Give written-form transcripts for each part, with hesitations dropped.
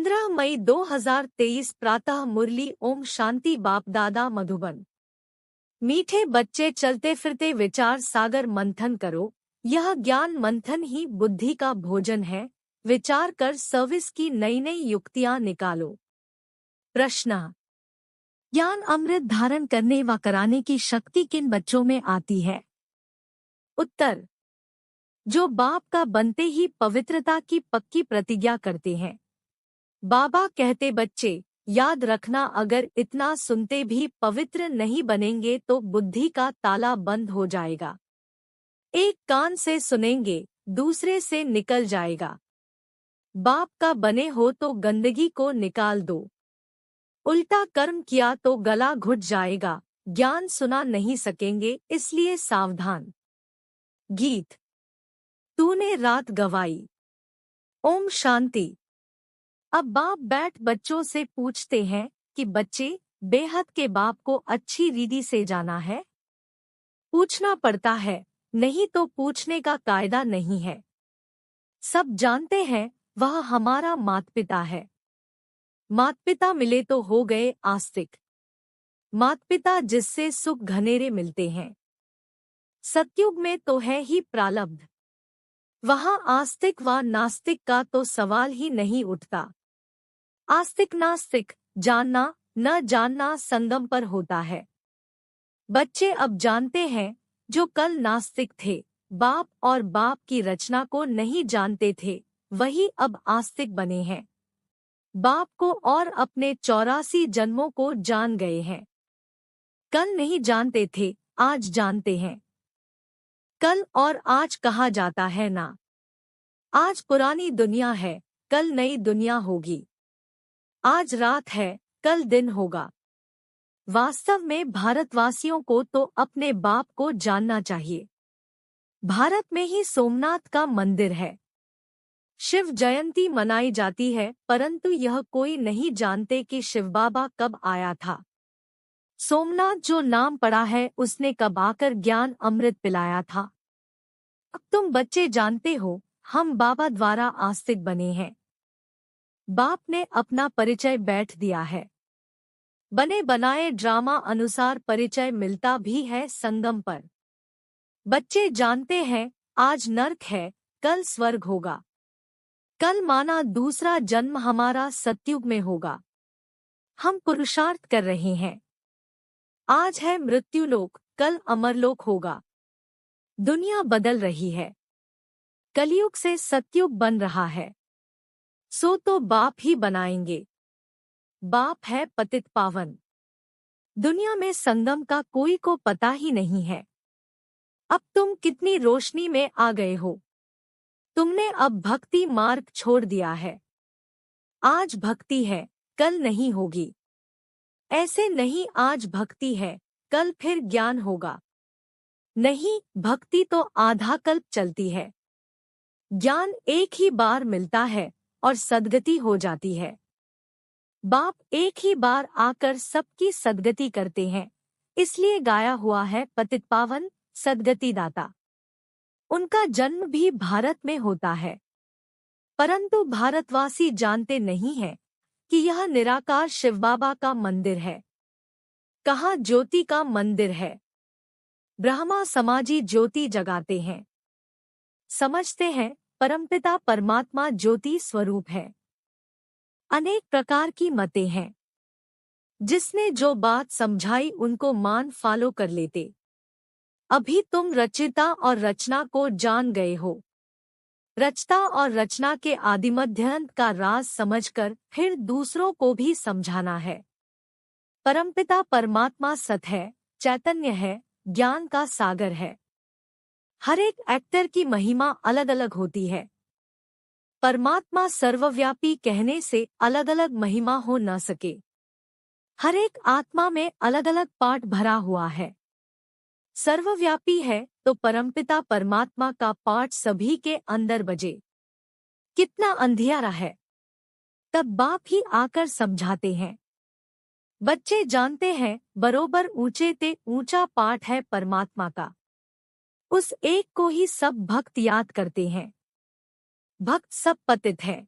15 मई 2023 प्रातः मुरली। ओम शांति। बाप दादा मधुबन। मीठे बच्चे, चलते फिरते विचार सागर मंथन करो। यह ज्ञान मंथन ही बुद्धि का भोजन है। विचार कर सर्विस की नई नई युक्तियां निकालो। प्रश्न: ज्ञान अमृत धारण करने व कराने की शक्ति किन बच्चों में आती है? उत्तर: जो बाप का बनते ही पवित्रता की पक्की प्रतिज्ञा करते हैं। बाबा कहते, बच्चे याद रखना, अगर इतना सुनते भी पवित्र नहीं बनेंगे तो बुद्धि का ताला बंद हो जाएगा। एक कान से सुनेंगे, दूसरे से निकल जाएगा। बाप का बने हो तो गंदगी को निकाल दो। उल्टा कर्म किया तो गला घुट जाएगा। ज्ञान सुना नहीं सकेंगे, इसलिए सावधान। गीत। तूने रात गवाई। ओम शांति। अब बाप बैठ बच्चों से पूछते हैं कि बच्चे, बेहद के बाप को अच्छी रीति से जाना है? पूछना पड़ता है, नहीं तो पूछने का कायदा नहीं है। सब जानते हैं वह हमारा माता पिता है। माता पिता मिले तो हो गए आस्तिक। माता पिता जिससे सुख घनेरे मिलते हैं। सतयुग में तो है ही प्रारब्ध। वहाँ आस्तिक व नास्तिक का तो सवाल ही नहीं उठता। आस्तिक नास्तिक, जानना न जानना संगम पर होता है। बच्चे अब जानते हैं, जो कल नास्तिक थे, बाप और बाप की रचना को नहीं जानते थे, वही अब आस्तिक बने हैं। बाप को और अपने 84 जन्मों को जान गए हैं। कल नहीं जानते थे, आज जानते हैं। कल और आज कहा जाता है ना। आज पुरानी दुनिया है, कल नई दुनिया होगी। आज रात है, कल दिन होगा। वास्तव में भारतवासियों को तो अपने बाप को जानना चाहिए। भारत में ही सोमनाथ का मंदिर है। शिव जयंती मनाई जाती है, परंतु यह कोई नहीं जानते कि शिव बाबा कब आया था। सोमनाथ जो नाम पड़ा है, उसने कब आकर ज्ञान अमृत पिलाया था। अब तुम बच्चे जानते हो, हम बाबा द्वारा आस्तिक बने हैं। बाप ने अपना परिचय बैठ दिया है। बने बनाए ड्रामा अनुसार परिचय मिलता भी है संगम पर। बच्चे जानते हैं, आज नर्क है, कल स्वर्ग होगा। कल माना दूसरा जन्म हमारा सतयुग में होगा। हम पुरुषार्थ कर रहे हैं। आज है मृत्युलोक, कल अमरलोक होगा। दुनिया बदल रही है। कलयुग से सतयुग बन रहा है। सो तो बाप ही बनाएंगे। बाप है पतित पावन। दुनिया में संगम का कोई को पता ही नहीं है। अब तुम कितनी रोशनी में आ गए हो। तुमने अब भक्ति मार्ग छोड़ दिया है। आज भक्ति है, कल नहीं होगी। ऐसे नहीं, आज भक्ति है, कल फिर ज्ञान होगा। नहीं, भक्ति तो आधा कल्प चलती है। ज्ञान एक ही बार मिलता है और सद्गति हो जाती है। बाप एक ही बार आकर सबकी सद्गति करते हैं, इसलिए गाया हुआ है पतित पावन सद्गति दाता। उनका जन्म भी भारत में होता है, परंतु भारतवासी जानते नहीं हैं कि यह निराकार शिव बाबा का मंदिर है। कहाँ ज्योति का मंदिर है। ब्रह्मा समाजी ज्योति जगाते हैं। समझते हैं परमपिता परमात्मा ज्योति स्वरूप है। अनेक प्रकार की मतें हैं। जिसने जो बात समझाई उनको मान फॉलो कर लेते। अभी तुम रचिता और रचना को जान गए हो। रचता और रचना के आदिमध्यांत का राज समझकर फिर दूसरों को भी समझाना है। परमपिता परमात्मा सत है, चैतन्य है, ज्ञान का सागर है। हर एक एक्टर की महिमा अलग अलग होती है। परमात्मा सर्वव्यापी कहने से अलग अलग महिमा हो न सके। हर एक आत्मा में अलग अलग पार्ट भरा हुआ है। सर्वव्यापी है तो परमपिता परमात्मा का पार्ट सभी के अंदर बजे। कितना अंधियारा है। तब बाप ही आकर समझाते हैं। बच्चे जानते हैं, बरोबर ऊंचे ते ऊंचा पार्ट है परमात्मा का। उस एक को ही सब भक्त याद करते हैं। भक्त सब पतित है।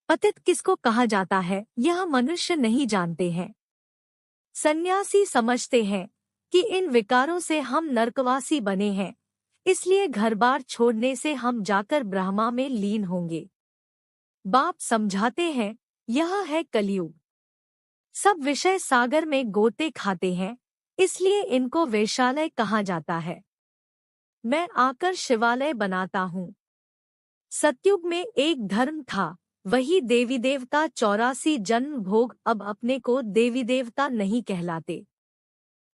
पतित किसको कहा जाता है यह मनुष्य नहीं जानते हैं। सन्यासी समझते हैं कि इन विकारों से हम नरकवासी बने हैं, इसलिए घर बार छोड़ने से हम जाकर ब्रह्मा में लीन होंगे। बाप समझाते हैं यह है कलयुग। सब विषय सागर में गोते खाते हैं, इसलिए इनको वेश्यालय कहा जाता है। मैं आकर शिवालय बनाता हूँ। सतयुग में एक धर्म था, वही देवी देवता 84 जन्म भोग अब अपने को देवी देवता नहीं कहलाते।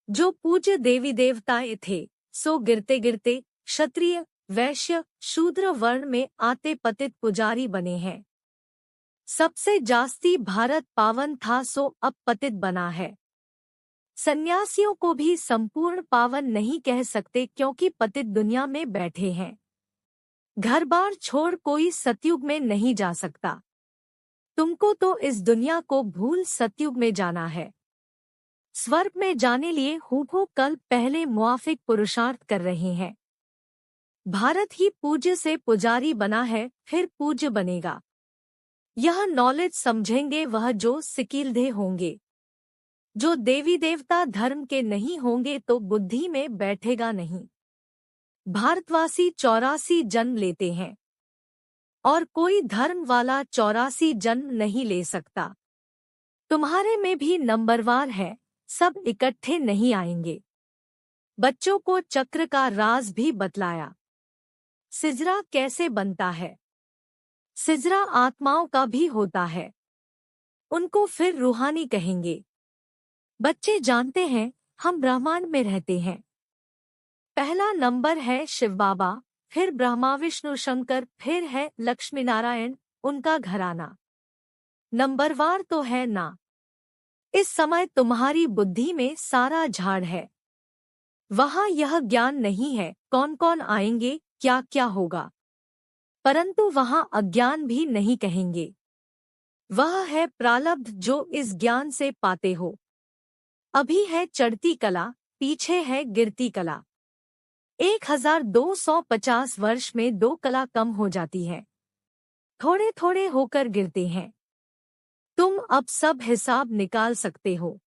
जो पूज्य देवी देवताएं थे सो गिरते गिरते क्षत्रिय वैश्य शूद्र वर्ण में आते पतित पुजारी बने हैं। सबसे जास्ती भारत पावन था सो अब पतित बना है। सन्यासियों को भी संपूर्ण पावन नहीं कह सकते क्योंकि पतित दुनिया में बैठे हैं। घर बार छोड़ कोई सतयुग में नहीं जा सकता। तुमको तो इस दुनिया को भूल सतयुग में जाना है। स्वर्ग में जाने लिए हूबहू कल्प पहले मुआफिक पुरुषार्थ कर रहे हैं। भारत ही पूज्य से पुजारी बना है, फिर पूज्य बनेगा। यह नॉलेज समझेंगे वह जो सिकीलधे होंगे। जो देवी देवता धर्म के नहीं होंगे तो बुद्धि में बैठेगा नहीं। भारतवासी 84 जन्म लेते हैं और कोई धर्म वाला 84 जन्म नहीं ले सकता। तुम्हारे में भी नंबरवार है, सब इकट्ठे नहीं आएंगे। बच्चों को चक्र का राज भी बतलाया। सिजरा कैसे बनता है। सिजरा आत्माओं का भी होता है, उनको फिर रूहानी कहेंगे। बच्चे जानते हैं हम ब्रह्मांड में रहते हैं। पहला नंबर है शिव बाबा, फिर ब्रह्मा विष्णु शंकर, फिर है लक्ष्मी नारायण, उनका घराना। नंबरवार तो है ना। इस समय तुम्हारी बुद्धि में सारा झाड़ है। वहाँ यह ज्ञान नहीं है कौन कौन आएंगे क्या क्या होगा, परंतु वहाँ अज्ञान भी नहीं कहेंगे। वह है प्रारब्ध जो इस ज्ञान से पाते हो। अभी है चढ़ती कला, पीछे है गिरती कला। 1250 वर्ष में 2 कला कम हो जाती है, थोड़े थोड़े होकर गिरते हैं। तुम अब सब हिसाब निकाल सकते हो।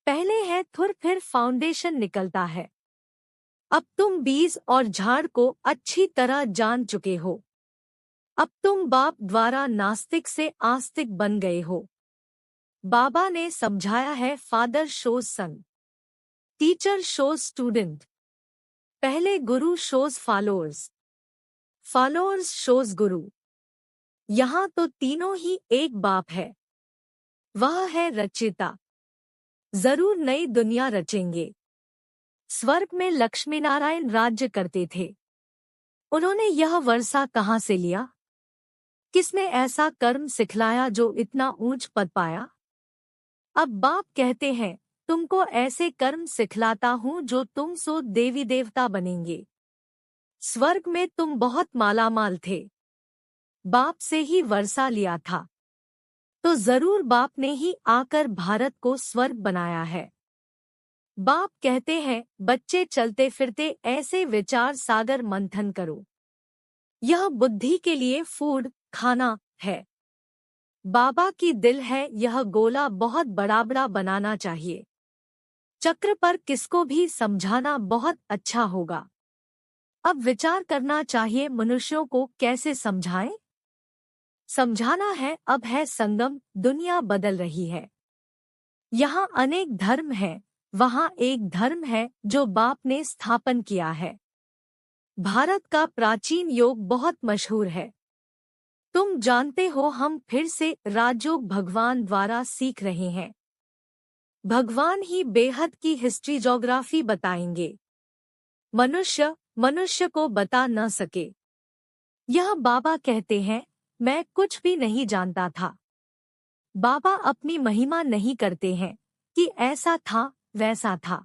पहले है थुर, फिर फाउंडेशन निकलता है। अब तुम बीज और झाड़ को अच्छी तरह जान चुके हो। अब तुम बाप द्वारा नास्तिक से आस्तिक बन गए हो। बाबा ने समझाया है फादर शोज सन, टीचर शोज स्टूडेंट। पहले गुरु शोज फॉलोअर्स, फॉलोअर्स शोज गुरु। यहाँ तो तीनों ही एक बाप है। वह है रचयिता। जरूर नई दुनिया रचेंगे। स्वर्ग में लक्ष्मी नारायण राज्य करते थे। उन्होंने यह वर्षा कहाँ से लिया। किसने ऐसा कर्म सिखलाया जो इतना ऊंच पद पाया। अब बाप कहते हैं तुमको ऐसे कर्म सिखलाता हूँ जो तुम सो देवी देवता बनेंगे। स्वर्ग में तुम बहुत मालामाल थे, बाप से ही वर्षा लिया था, तो जरूर बाप ने ही आकर भारत को स्वर्ग बनाया है। बाप कहते हैं बच्चे चलते फिरते ऐसे विचार सागर मंथन करो। यह बुद्धि के लिए फूड खाना है। बाबा की दिल है यह गोला बहुत बड़ा बड़ा बनाना चाहिए। चक्र पर किसको भी समझाना बहुत अच्छा होगा। अब विचार करना चाहिए मनुष्यों को कैसे समझाएं। समझाना है अब है संगम, दुनिया बदल रही है। यहाँ अनेक धर्म है, वहाँ एक धर्म है जो बाप ने स्थापन किया है। भारत का प्राचीन योग बहुत मशहूर है। तुम जानते हो हम फिर से राजयोग भगवान द्वारा सीख रहे हैं। भगवान ही बेहद की हिस्ट्री ज्योग्राफी बताएंगे। मनुष्य को बता न सके। यह बाबा कहते हैं मैं कुछ भी नहीं जानता था। बाबा अपनी महिमा नहीं करते हैं कि ऐसा था वैसा था।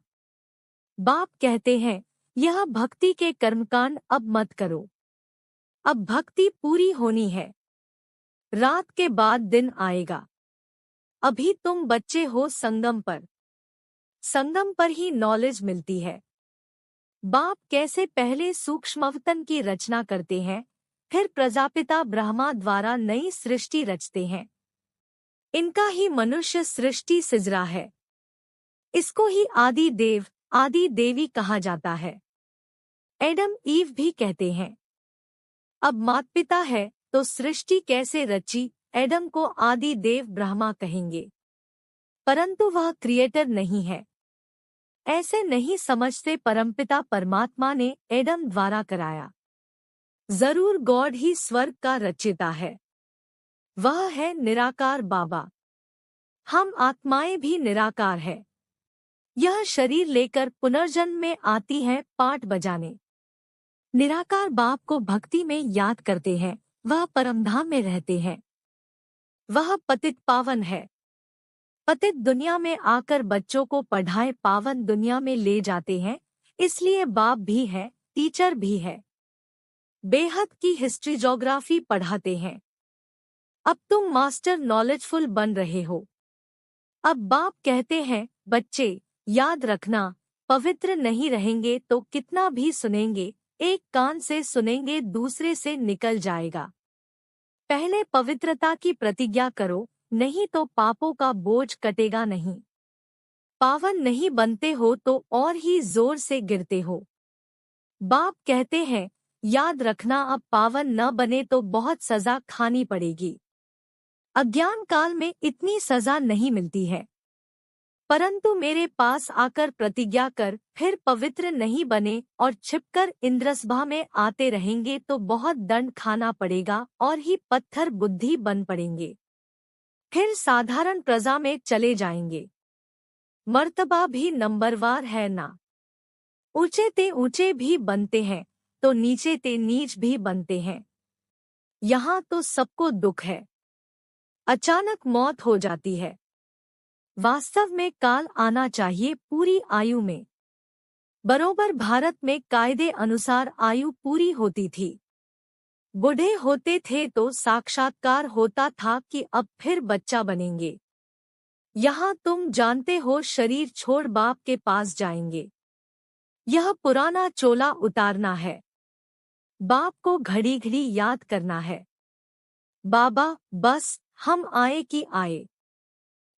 बाप कहते हैं यह भक्ति के कर्मकांड अब मत करो। अब भक्ति पूरी होनी है, रात के बाद दिन आएगा। अभी तुम बच्चे हो संगम पर, संगम पर ही नॉलेज मिलती है। बाप कैसे पहले सूक्ष्मवतन की रचना करते हैं, फिर प्रजापिता ब्रह्मा द्वारा नई सृष्टि रचते हैं। इनका ही मनुष्य सृष्टि सिजरा है। इसको ही आदि देव, आदि देवी कहा जाता है। एडम ईव भी कहते हैं। अब माता पिता है तो सृष्टि कैसे रची, एडम को आदि देव ब्रह्मा कहेंगे, परंतु वह क्रिएटर नहीं है। ऐसे नहीं समझते, परमपिता परमात्मा ने एडम द्वारा कराया। जरूर गॉड ही स्वर्ग का रचयिता है। वह है निराकार बाबा। हम आत्माएं भी निराकार है। यह शरीर लेकर पुनर्जन्म में आती हैं पाठ बजाने। निराकार बाप को भक्ति में याद करते हैं, वह परमधाम में रहते हैं। वह पतित पावन है। पतित दुनिया में आकर बच्चों को पढ़ाए पावन दुनिया में ले जाते हैं, इसलिए बाप भी है, टीचर भी है। बेहद की हिस्ट्री ज्योग्राफी पढ़ाते हैं। अब तुम मास्टर नॉलेजफुल बन रहे हो। अब बाप कहते हैं, बच्चे याद रखना, पवित्र नहीं रहेंगे तो कितना भी सुनेंगे, एक कान से सुनेंगे दूसरे से निकल जाएगा। पहले पवित्रता की प्रतिज्ञा करो, नहीं तो पापों का बोझ कटेगा नहीं। पावन नहीं बनते हो तो और ही जोर से गिरते हो। बाप कहते हैं, याद रखना, अब पावन न बने तो बहुत सजा खानी पड़ेगी। अज्ञान काल में इतनी सजा नहीं मिलती है, परंतु मेरे पास आकर प्रतिज्ञा कर फिर पवित्र नहीं बने और छिपकर इंद्रसभा में आते रहेंगे तो बहुत दंड खाना पड़ेगा और ही पत्थर बुद्धि बन पड़ेंगे। फिर साधारण प्रजा में चले जाएंगे। मर्तबा भी नंबरवार है ना। ऊंचे ते ऊंचे भी बनते हैं तो नीचे ते नीच भी बनते हैं। यहाँ तो सबको दुख है। अचानक मौत हो जाती है। वास्तव में काल आना चाहिए पूरी आयु में। बरोबर भारत में कायदे अनुसार आयु पूरी होती थी। बूढ़े होते थे तो साक्षात्कार होता था कि अब फिर बच्चा बनेंगे। यहाँ तुम जानते हो शरीर छोड़ बाप के पास जाएंगे। यह पुराना चोला उतारना है। बाप को घड़ी घड़ी याद करना है। बाबा बस हम आए कि आए।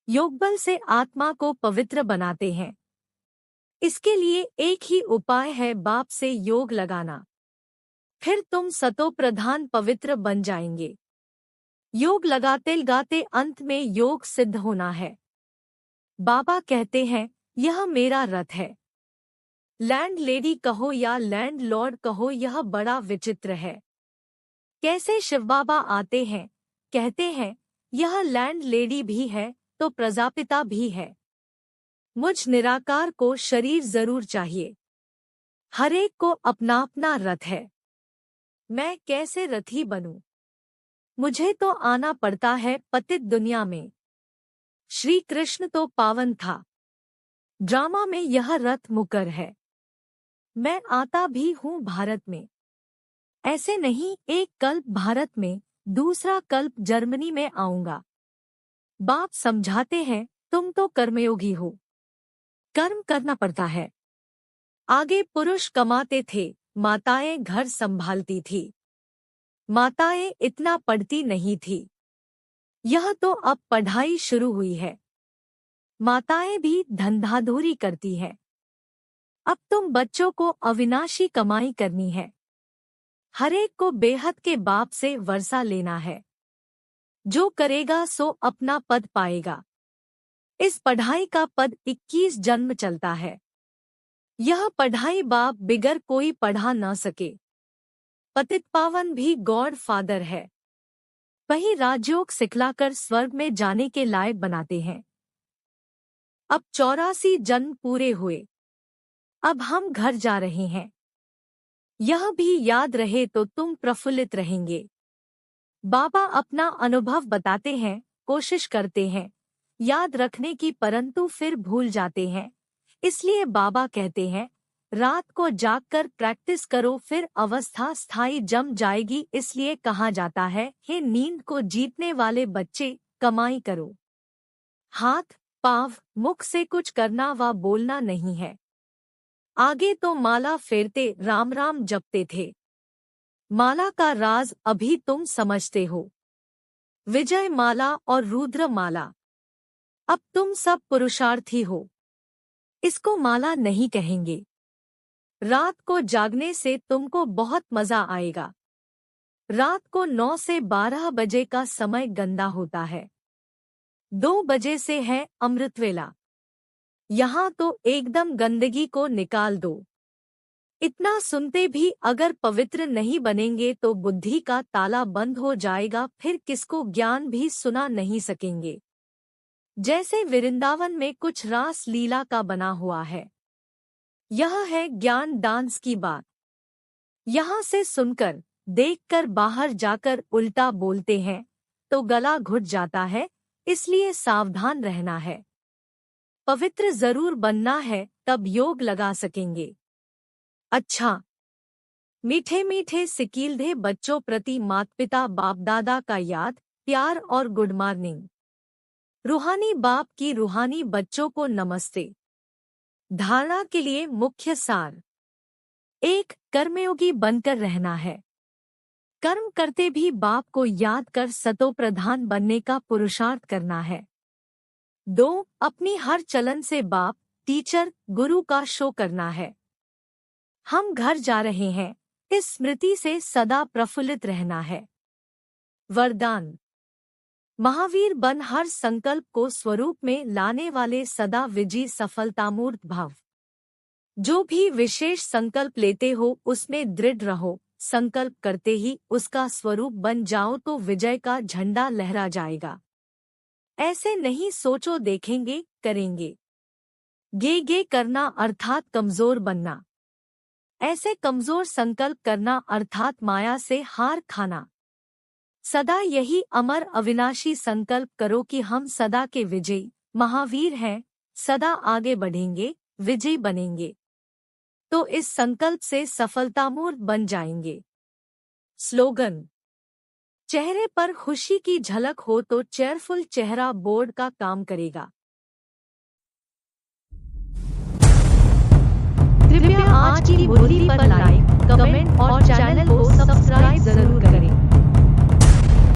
योगबल से आत्मा को पवित्र बनाते हैं। इसके लिए एक ही उपाय है, बाप से योग लगाना। फिर तुम सतो प्रधान पवित्र बन जाएंगे। योग लगाते लगाते अंत में योग सिद्ध होना है। बाबा कहते हैं, यह मेरा रथ है। लैंड लेडी कहो या लैंड लॉर्ड कहो, यह बड़ा विचित्र है। कैसे शिव बाबा आते हैं, कहते हैं यह लैंड लेडी भी है तो प्रजापिता भी है। मुझ निराकार को शरीर जरूर चाहिए। हरेक को अपना अपना रथ है। मैं कैसे रथी बनूं? मुझे तो आना पड़ता है पतित दुनिया में। श्री कृष्ण तो पावन था। ड्रामा में यह रथ मुकर है। मैं आता भी हूँ भारत में। ऐसे नहीं, एक कल्प भारत में, दूसरा कल्प जर्मनी में आऊंगा। बाप समझाते हैं, तुम तो कर्मयोगी हो। कर्म करना पड़ता है। आगे पुरुष कमाते थे, माताएं घर संभालती थी। माताएं इतना पढ़ती नहीं थी। यह तो अब पढ़ाई शुरू हुई है। माताएं भी धंधाधूरी करती है। अब तुम बच्चों को अविनाशी कमाई करनी है। हरेक को बेहद के बाप से वर्षा लेना है। जो करेगा सो अपना पद पाएगा। इस पढ़ाई का पद 21 जन्म चलता है। यह पढ़ाई बाप बिगर कोई पढ़ा न सके। पतित पावन भी गॉड फादर है। वही राजयोग सिखलाकर स्वर्ग में जाने के लायक बनाते हैं। अब 84 जन्म पूरे हुए। अब हम घर जा रहे हैं। यह भी याद रहे तो तुम प्रफुल्लित रहेंगे। बाबा अपना अनुभव बताते हैं, कोशिश करते हैं याद रखने की, परंतु फिर भूल जाते हैं। इसलिए बाबा कहते हैं, रात को जागकर प्रैक्टिस करो, फिर अवस्था स्थायी जम जाएगी। इसलिए कहा जाता है, हे नींद को जीतने वाले बच्चे, कमाई करो। हाथ, पाँव, मुख से कुछ करना व बोलना नहीं है। आगे तो माला फेरते राम राम जपते थे। माला का राज अभी तुम समझते हो। विजय माला और रुद्र माला। अब तुम सब पुरुषार्थी हो। इसको माला नहीं कहेंगे। रात को जागने से तुमको बहुत मजा आएगा। रात को 9 से 12 बजे का समय गंदा होता है। 2 बजे से है अमृत वेला। यहाँ तो एकदम गंदगी को निकाल दो। इतना सुनते भी अगर पवित्र नहीं बनेंगे तो बुद्धि का ताला बंद हो जाएगा, फिर किसको ज्ञान भी सुना नहीं सकेंगे। जैसे वृंदावन में कुछ रास लीला का बना हुआ है। यह है ज्ञान डांस की बात। यहाँ से सुनकर देखकर बाहर जाकर उल्टा बोलते हैं तो गला घुट जाता है, इसलिए सावधान रहना है। पवित्र जरूर बनना है, तब योग लगा सकेंगे। अच्छा, मीठे मीठे सिकीलधे बच्चों प्रति माता-पिता बाप दादा का याद, प्यार और गुड मॉर्निंग। रूहानी बाप की रूहानी बच्चों को नमस्ते। धारणा के लिए मुख्य सार। 1. कर्मयोगी बनकर रहना है। कर्म करते भी बाप को याद कर सतो प्रधान बनने का पुरुषार्थ करना है। 2. अपनी हर चलन से बाप, टीचर, गुरु का शो करना है। हम घर जा रहे हैं, इस स्मृति से सदा प्रफुल्लित रहना है। वरदान। महावीर बन हर संकल्प को स्वरूप में लाने वाले सदा विजयी सफलतामूर्त भव। जो भी विशेष संकल्प लेते हो उसमें दृढ़ रहो। संकल्प करते ही उसका स्वरूप बन जाओ तो विजय का झंडा लहरा जाएगा। ऐसे नहीं सोचो देखेंगे करेंगे। गे करना अर्थात कमजोर बनना। ऐसे कमजोर संकल्प करना अर्थात माया से हार खाना। सदा यही अमर अविनाशी संकल्प करो कि हम सदा के विजयी महावीर हैं, सदा आगे बढ़ेंगे, विजयी बनेंगे। तो इस संकल्प से सफलतामूर्त बन जाएंगे। स्लोगन। चेहरे पर खुशी की झलक हो तो चेयरफुल चेहरा बोर्ड का काम करेगा। कृपया आज की मुरली पर लाइक, कमेंट और चैनल को सब्सक्राइब जरूर करें।